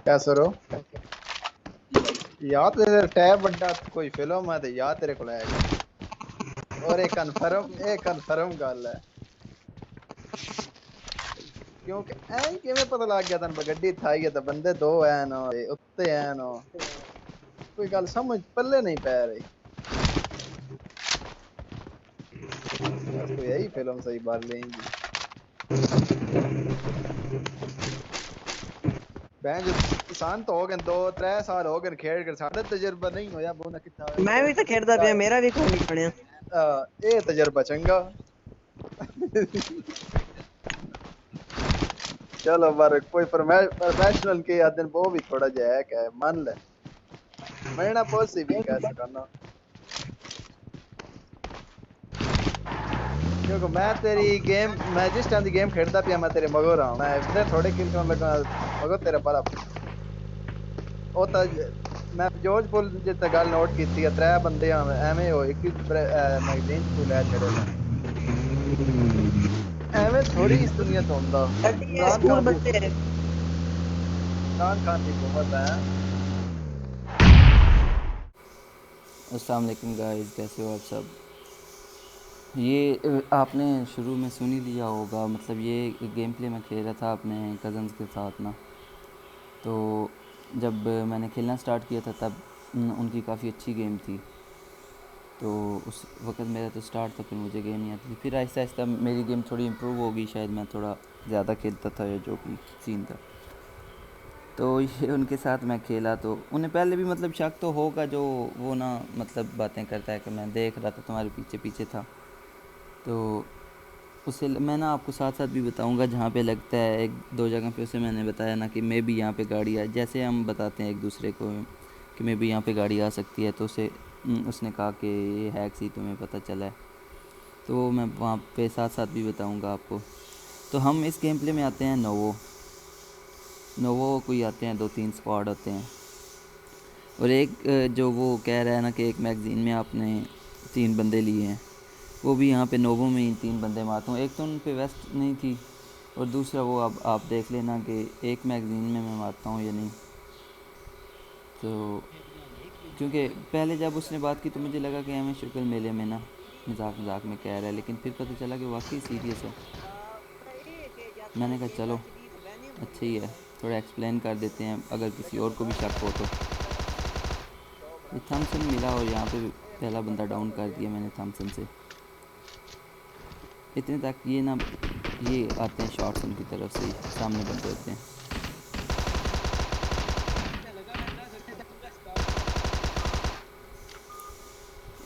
क्या सरो या तेरे टैब बड़ा कोई फिल्म है ते या तेरे को आएगा और एक कन्फर्म गल है क्योंकि ऐ किवें पता लग गया तन गड्डी थाई है तो बंदे दो हैं नो ते उत्ते हैं नो कोई गल समझ पल्ले नहीं पै रही बस कोई यही फिल्म सही बात लेंगी बहन जो किसान तो हो गए 2-3 साल हो गए खेड कर साढ़े तजर्बा नहीं होया बोना कितना मैं भी तो खेड़दा पिया मेरा भी कोई नहीं बनया ये तजर्बा चंगा चलो पर कोई प्रोफेशनल के आदन वो भी थोड़ा जैक है मान ले मैं ना पॉसी भी कह सकना क्योंकि मैं जिस टाइम दी गेम खेलता पिया मैं तेरे मगो रहा मैं इतने थोड़े किल करने लगा मगो तेरा बड़ा ਉਹ ਤਾਂ ਮੈਂ ਜੋਰਜ ਪੁੱਲ ਜਿੱਤੇ ਗੱਲ ਨੋਟ ਕੀਤੀ ਆ त्रै ਬੰਦੇ ਆ ਐਵੇਂ ਹੋ ਇੱਕ ਮੈਗਜ਼ੀਨ ਚ ਤੂੰ ਲੈ ਛੜੇਗਾ ਐਵੇਂ ਥੋੜੀ ਇਸ ਦੁਨੀਆ ਤੋਂ ਹੁੰਦਾ स्कूल बच्चे इमरान खान की हुकूमत है अस्सलाम वालेकुम गाइस, कैसे हो आप सब। ये आपने शुरू में सुन ही लिया होगा, मतलब ये गेम प्ले मैं खेल रहा था अपने कज़न्स के साथ ना। तो जब मैंने खेलना स्टार्ट किया था तब उनकी काफ़ी अच्छी गेम थी। तो उस वक्त मेरा तो स्टार्ट था, फिर मुझे गेम नहीं आती थी। फिर आहिस्ता आहिस्ता मेरी गेम थोड़ी इम्प्रूव होगी, शायद मैं थोड़ा ज़्यादा खेलता था, या जो भी सीन था। तो ये उनके साथ मैं खेला तो उन्हें पहले भी मतलब शक तो होगा, जो वो ना मतलब बातें करता है कि मैं देख रहा था तुम्हारे पीछे पीछे था। तो उसे मैं ना आपको साथ साथ भी बताऊंगा जहाँ पे लगता है, एक दो जगह पे उसे मैंने बताया ना कि मैं भी यहाँ पे गाड़ी आ, जैसे हम बताते हैं एक दूसरे को कि मैं भी यहाँ पे गाड़ी आ सकती है, तो उसने कहा कि ये हैक सी तुम्हें पता चला है। तो मैं वहाँ पे साथ साथ भी बताऊँगा आपको। तो हम इस गेम प्ले में आते हैं नोवो कोई आते हैं, 2-3 स्क्वाड होते हैं। और एक जो वो कह रहा है ना कि एक मैगज़ीन में आपने 3 बंदे लिए हैं, वो भी यहाँ पे नोवो में ही 3 बंदे मारता हूँ। एक तो उन पे वेस्ट नहीं थी, और दूसरा वो अब आप देख लेना कि एक मैगज़ीन में मैं मारता हूँ या नहीं। तो क्योंकि पहले जब उसने बात की तो मुझे लगा कि हमें शुक्र मेले में ना मजाक मजाक में कह रहा है, लेकिन फिर पता चला कि वाकई सीरियस है। मैंने कहा चलो अच्छा ही है, थोड़ा एक्सप्लेन कर देते हैं अगर किसी और को भी शक हो तो। ये थॉमसन मिला और यहाँ पे पहला बंदा डाउन कर दिया मैंने थॉमसन से। इतने तक ये ना ये आते हैं शॉट्स उनकी तरफ से ही, सामने बंदे होते हैं।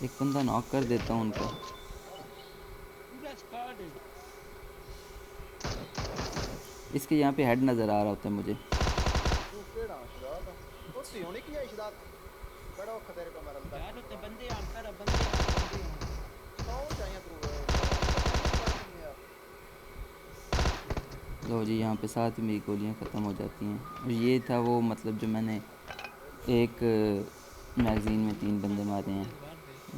एक बंदा नॉक कर देता हूँ उनका। इसके यहाँ पे हेड नज़र आ रहा होता है मुझे। लो जी, यहाँ पे साथ ही मेरी गोलियाँ ख़त्म हो जाती हैं। और ये था वो, मतलब जो मैंने एक मैगज़ीन में 3 बंदे मारे हैं,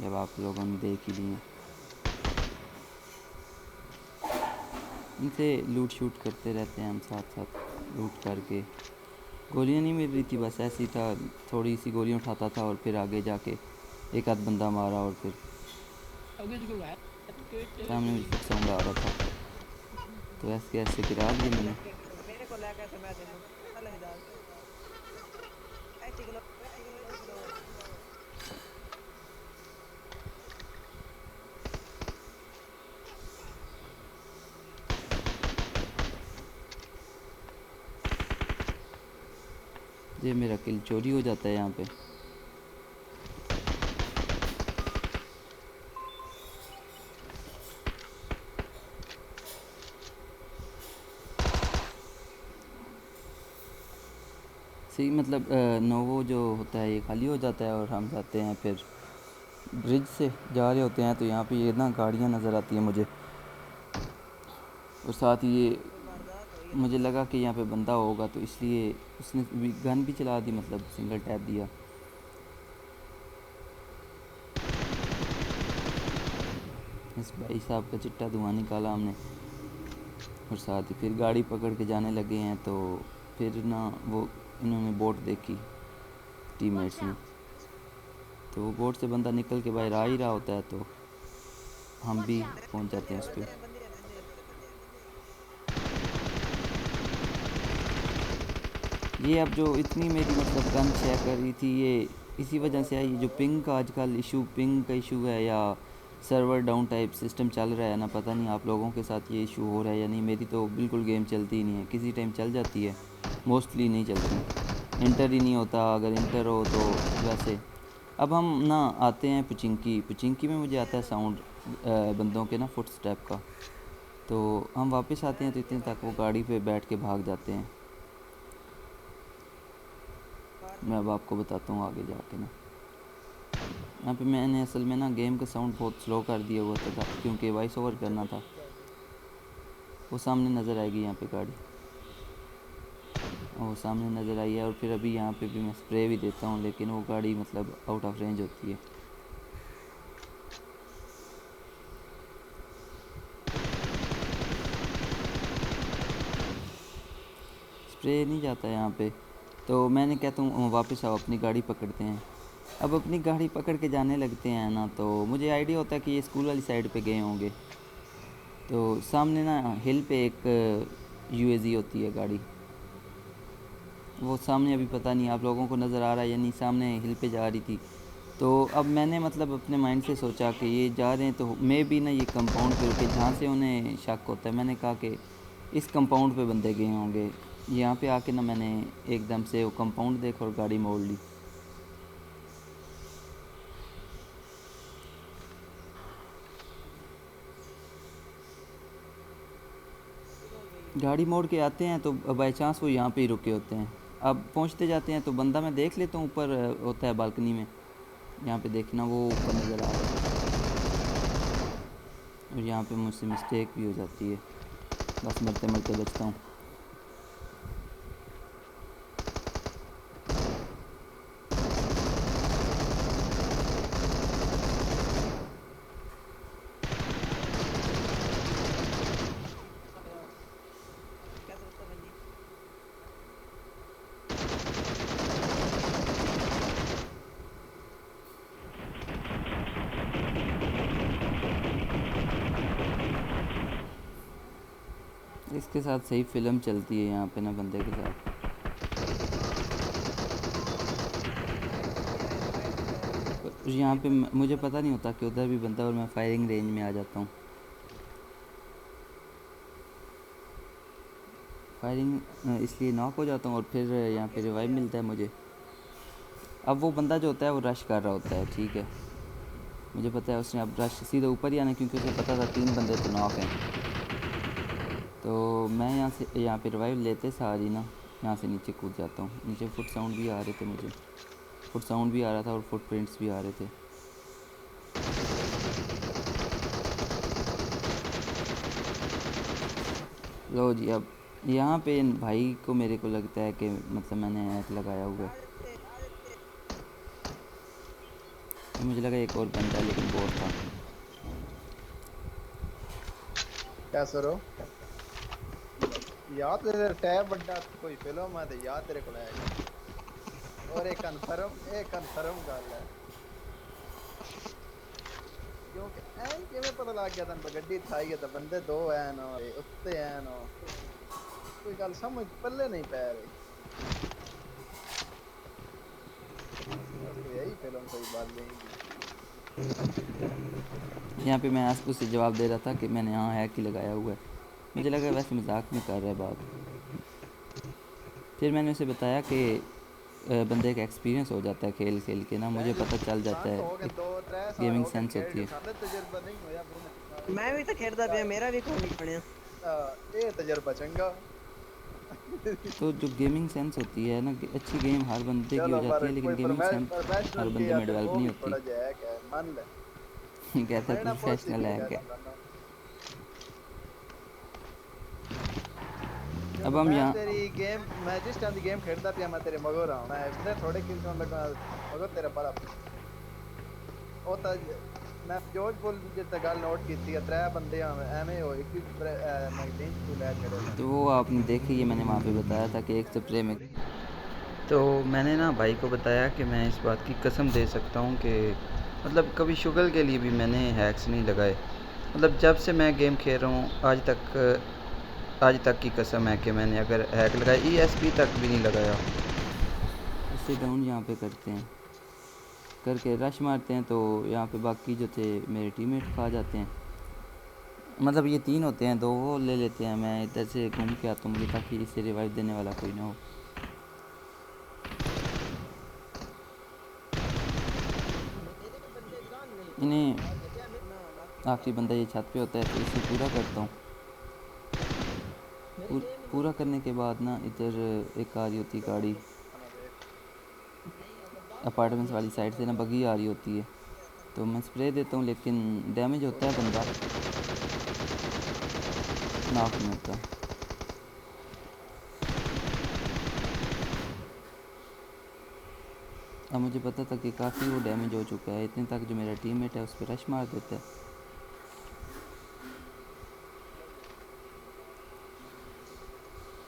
जब आप लोगों ने देख ही लिए। इनसे लूट शूट करते रहते हैं हम साथ साथ, लूट करके। गोलियाँ नहीं मिल रही थी, बस ऐसी था, थोड़ी सी गोलियाँ उठाता था और फिर आगे जाके एक आध बंदा मारा और फिर सामने मुझे साउंड आ रहा था, तो ऐसे ऐसे गिरा दिए मैंने। ये मेरा किल चोरी हो जाता है यहाँ पे। सही, मतलब नोवो जो होता है ये खाली हो जाता है और हम जाते हैं फिर ब्रिज से जा रहे होते हैं। तो यहाँ पे ये ना गाड़ियाँ नज़र आती हैं मुझे, और साथ ही ये मुझे लगा कि यहाँ पे बंदा होगा, तो इसलिए उसने भी गन भी चला दी, मतलब सिंगल टैप दिया। इस भाई साहब का चिट्टा धुआं निकाला हमने, और साथ ही फिर गाड़ी पकड़ के जाने लगे हैं। तो फिर ना वो इन्होंने बोट देखी टीममेट्स ने, तो वो बोट से बंदा निकल के बाहर आ ही रहा होता है, तो हम भी पहुंच जाते हैं उस पर। ये अब जो इतनी मेरी मतलब गन चेक कर रही थी, ये इसी वजह से आई। जो पिंग का आजकल इशू, पिंग का इशू है या सर्वर डाउन टाइप सिस्टम चल रहा है ना, पता नहीं आप लोगों के साथ ये इशू हो रहा है या नहीं। मेरी तो बिल्कुल गेम चलती ही नहीं है, किसी टाइम चल जाती है, मोस्टली नहीं चलती, इंटर ही नहीं होता, अगर इंटर हो तो वैसे। अब हम ना आते हैं पुचिंकी में मुझे आता है साउंड बंदों के ना फुट स्टेप का, तो हम वापस आते हैं तो इतने तक वो गाड़ी पे बैठ के भाग जाते हैं। मैं अब आपको बताता हूँ आगे जाके ना। यहाँ पे मैंने असल में ना गेम का साउंड बहुत स्लो कर दिया हुआ था क्योंकि वॉइस ओवर करना था। वो सामने नज़र आएगी यहाँ पे गाड़ी, वो सामने नज़र आई है। और फिर अभी यहाँ पे भी मैं स्प्रे भी देता हूँ, लेकिन वो गाड़ी मतलब आउट ऑफ रेंज होती है। स्प्रे नहीं जाता यहाँ पे, तो मैंने कहता हूँ वापस आओ, अपनी गाड़ी पकड़ते हैं। अब अपनी गाड़ी पकड़ के जाने लगते हैं ना, तो मुझे आइडिया होता है कि ये स्कूल वाली साइड पे गए होंगे। तो सामने ना हिल पे एक यूएजी होती है गाड़ी, वो सामने अभी पता नहीं आप लोगों को नज़र आ रहा है या नहीं, सामने हिल पे जा रही थी। तो अब मैंने मतलब अपने माइंड से सोचा कि ये जा रहे हैं तो मे भी ना ये कंपाउंड पे रुके, जहाँ से उन्हें शक होता है। मैंने कहा कि इस कंपाउंड पे बंदे गए होंगे। यहाँ पे आके ना मैंने एकदम से वो कंपाउंड देखा और गाड़ी मोड़ ली। गाड़ी मोड़ के आते हैं तो बाई चांस वो यहाँ पे ही रुके होते हैं। अब पहुँचते जाते हैं तो बंदा मैं देख लेता हूँ, ऊपर होता है बालकनी में, यहाँ पे देखना वो ऊपर नज़र आ रहा है। और यहाँ पे मुझसे मिस्टेक भी हो जाती है, बस मरते मरते बचता हूँ। इसके साथ सही फिल्म चलती है यहाँ पे ना बंदे के साथ। यहाँ पे मुझे पता नहीं होता कि उधर भी बंदा और मैं फायरिंग रेंज में आ जाता हूँ। फायरिंग इसलिए नॉक हो जाता हूँ और फिर यहाँ पे रिवाइव मिलता है मुझे। अब वो बंदा जो होता है वो रश कर रहा होता है, ठीक है, मुझे पता है उसने अब रश सीधे ऊपर ही आना, क्योंकि उसे पता था 3 बंदे तो नॉक हैं। तो मैं यहाँ पे रिवाइव लेते सारी ना यहाँ से नीचे कूद जाता हूँ। नीचे फुट साउंड भी आ रहे थे, मुझे फुट साउंड भी आ रहा था और फुट प्रिंट्स भी आ रहे थे। लो जी, अब यहाँ पे इन भाई को मेरे को लगता है कि मतलब मैंने हैक लगाया हुआ है। तो मुझे लगा एक और बंदा, लेकिन बोट था। क्या सरो याद तेरे टैब बड़ा कोई फिल्म है ते याद तेरे को है। और एक कन्फर्म गल है, क्योंकि ऐ किवें पता लग गया तन गड्डी थाई है तो बंदे 2 हैं ना उत्ते हैं ना, कोई गल समझ पल्ले नहीं पै रही। कोई यही फिल्म कोई बात नहीं। यहाँ पे मैं उससे जवाब दे रहा था कि मैंने यहाँ हैक ही लगाया हुआ है। मुझे लगा वैसे मजाक में कर रहा है बात। फिर मैंने उसे बताया कि बंदे का एक्सपीरियंस हो जाता है खेल खेल के ना, मुझे पता चल जाता है, गेमिंग सेंस होती है। मैं भी तो खेलता पिया, मेरा भी कोई नहीं पड़िया। ये तजुर्बा चंगा। तो जो गेमिंग सेंस होती है ना, अच्छी गेम हर बंदे की हो जाती है, लेकिन गेमिंग सेंस हर बंदे में डेवलप नहीं होती। कहता है प्रोफेशनल है क्या। अब हम यहाँ तेरी गेम मैं जिस टाइम दी गेम खेलता पिया मैं तेरे मगो रहा मैं इतने थोड़े किल करने लगा मगो तेरा बड़ा ओ ता मैं जॉर्ज पुल जिते गल नोट की थी, त्रै बंदे एवें होए कि मैगजीन तू लै छड़े ने। तो वो आपने देखी, ये मैंने वहाँ पे बताया था कि एक स्प्रे में। तो मैंने ना भाई को बताया कि मैं इस बात की कसम दे सकता हूँ कि मतलब कभी शुगल के लिए भी मैंने हैक्स नहीं लगाए। मतलब जब से मैं गेम खेल रहा हूँ आज तक की कसम है कि मैंने अगर हैक लगाया ESP तक भी नहीं लगाया। इससे डाउन यहाँ पे करते हैं, करके रश मारते हैं तो यहाँ पे बाकी जो थे मेरे टीममेट खा जाते हैं। मतलब ये 3 होते हैं, 2 वो ले लेते हैं, मैं इधर से घूम के आता हूँ मुझे, ताकि इसे रिवाइव देने वाला कोई ना हो। इन्हें आखिरी बंदा ये छत पे होता है तो इसे पूरा करता हूँ। पूरा करने के बाद ना इधर एक आ रही होती है गाड़ी, अपार्टमेंट्स वाली साइड से ना बगी आ रही होती है, तो मैं स्प्रे देता हूँ लेकिन डैमेज होता है, बंदा नॉक नहीं होता। अब मुझे पता था कि काफ़ी वो डैमेज हो चुका है, इतने तक जो मेरा टीममेट है उस पर रश मार देता है।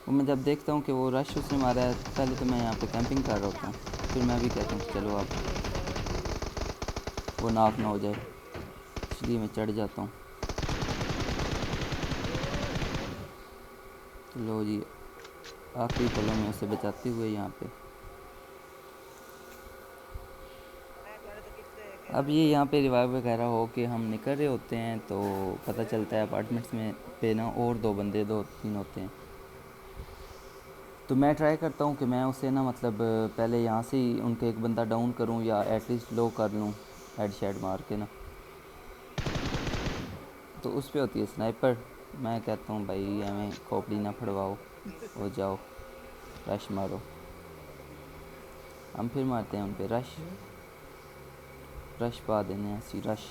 वो मैं जब देखता हूँ कि वो रश उसने मारा है, पहले तो मैं यहाँ पे कैंपिंग कर रहा होता हूँ, फिर मैं भी कहता हूँ चलो अब वो नॉक ना हो जाए, इसलिए मैं चढ़ जाता हूँ। तो लो जी, आखिरी पलों में उसे बचाते हुए यहाँ पे। अब ये यहाँ पे रिवाइव वगैरह हो के हम निकल रहे होते हैं तो पता चलता है अपार्टमेंट्स में पे ना और 2 3 होते हैं। तो मैं ट्राई करता हूँ कि मैं उसे ना मतलब पहले यहाँ से ही उनके एक बंदा डाउन करूँ या एटलीस्ट लो कर लूँ हेड शेड मार के ना। तो उस पर होती है स्नाइपर। मैं कहता हूँ भाई हमें खोपड़ी ना फड़वाओ, हो जाओ रश मारो। हम फिर मारते हैं उन पर रश पा देने हैं ऐसी रश।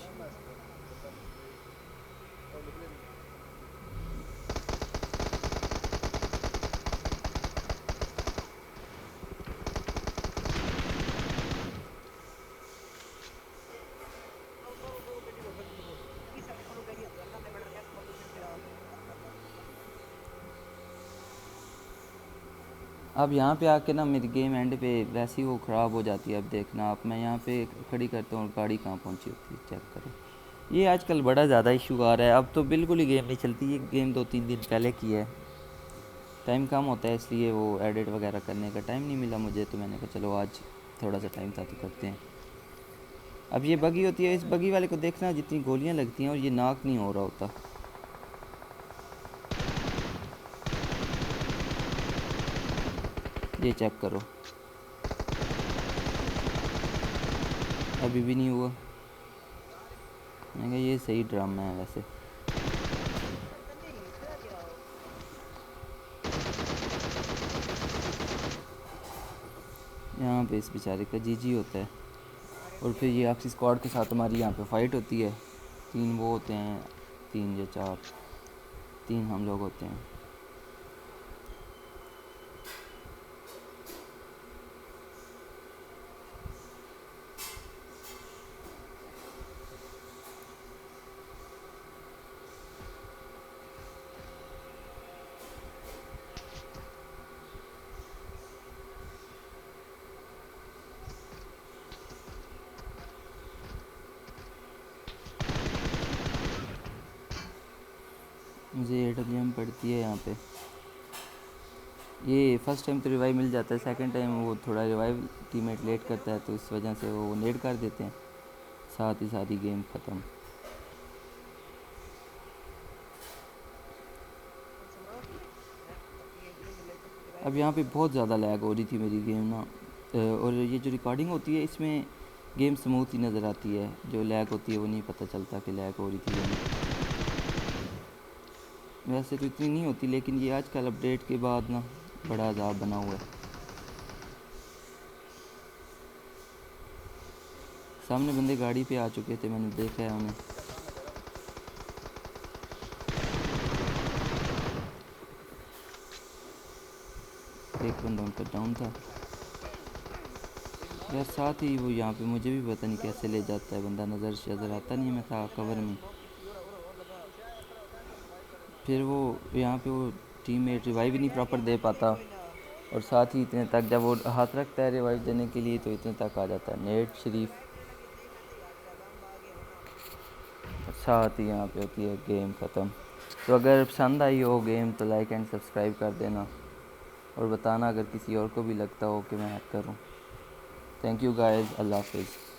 अब यहाँ पे आके ना मेरी गेम एंड पे वैसे ही वो ख़राब हो जाती है। अब देखना आप, मैं यहाँ पे खड़ी करता हूँ और गाड़ी कहाँ पहुँची होती है चेक करो। ये आजकल बड़ा ज़्यादा इशू आ रहा है, अब तो बिल्कुल ही गेम नहीं चलती। ये गेम 2 3 दिन पहले की है, टाइम कम होता है इसलिए वो एडिट वगैरह करने का टाइम नहीं मिला मुझे, तो मैंने कहा चलो आज थोड़ा सा टाइम था तो करते हैं। अब ये बगी होती है, इस बगी वाले को देखना जितनी गोलियाँ लगती हैं और ये नाक नहीं हो रहा होता। ये चेक करो, अभी भी नहीं हुआ। मैंने कहा ये सही ड्रामा है वैसे। यहाँ पे इस बेचारे का जीजी होता है और फिर ये आखिरी स्क्वाड के साथ हमारी यहाँ पे फ़ाइट होती है। 3 वो होते हैं, 3 या 4, 3 हम लोग होते हैं। मुझे AWM पड़ती है यहाँ पे। ये फर्स्ट टाइम तो रिवाइव मिल जाता है, सेकंड टाइम वो थोड़ा रिवाइव टीममेट लेट करता है तो इस वजह से वो नेड कर देते हैं, साथ ही सारी गेम ख़त्म। अब यहाँ पे बहुत ज़्यादा लैग हो रही थी मेरी गेम ना, और ये जो रिकॉर्डिंग होती है इसमें गेम स्मूथ ही नज़र आती है, जो लैग होती है वो नहीं पता चलता कि लैग हो रही थी या नहीं। वैसे तो इतनी नहीं होती, लेकिन ये आजकल अपडेट के बाद ना बड़ा अजाब बना हुआ है। सामने बंदे गाड़ी पे आ चुके थे, मैंने देखा है उन्हें। एक बंदा उन पर डाउन था। यार साथ ही वो यहाँ पे मुझे भी पता नहीं कैसे ले जाता है बंदा, नज़र शज़र आता नहीं, मैं था कवर में। फिर वो यहाँ पे वो टीममेट रिवाइव ही नहीं प्रॉपर दे पाता, और साथ ही इतने तक जब वो हाथ रखता है रिवाइव देने के लिए तो इतने तक आ जाता है नेट शरीफ। साथ ही यहाँ पे होती है गेम ख़त्म। तो अगर पसंद आई हो गेम तो लाइक एंड सब्सक्राइब कर देना, और बताना अगर किसी और को भी लगता हो कि मैं हैक करूँ। थैंक यू गाइस, अल्लाह हाफिज़।